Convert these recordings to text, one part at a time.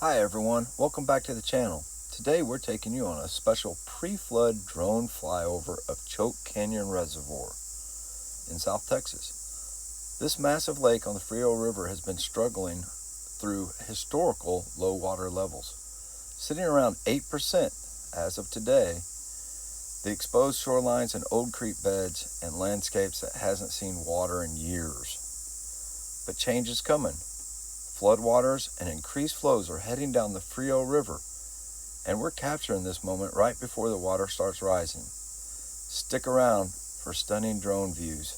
Hi everyone, welcome back to the channel. Today we're taking you on a special pre-flood drone flyover of Choke Canyon Reservoir in South Texas. This massive lake on the Frio River has been struggling through historical low water levels. Sitting around 8% as of today, the exposed shorelines and old creek beds and landscapes that hasn't seen water in years. But change is coming. Floodwaters and increased flows are heading down the Frio River, and we're capturing this moment right before the water starts rising. Stick around for stunning drone views.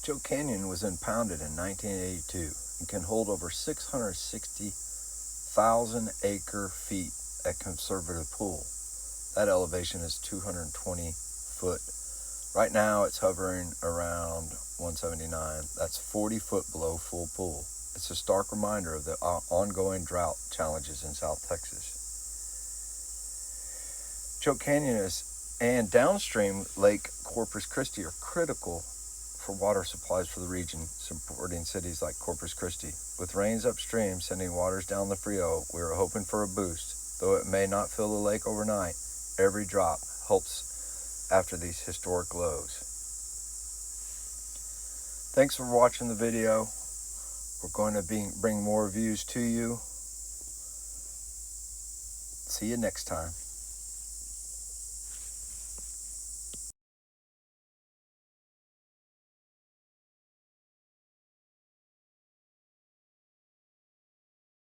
Choke Canyon was impounded in 1982 and can hold over 660,000 acre-feet at conservative pool. That elevation is 220 foot. Right now it's hovering around 179. That's 40 foot below full pool. It's a stark reminder of the ongoing drought challenges in South Texas. Choke Canyon and downstream Lake Corpus Christi are critical for water supplies for the region, supporting cities like Corpus Christi. With rains upstream sending waters down the Frio, we are hoping for a boost. Though it may not fill the lake overnight, every drop helps after these historic lows. Thanks for watching the video. We're going to bring more views to you. See you next time.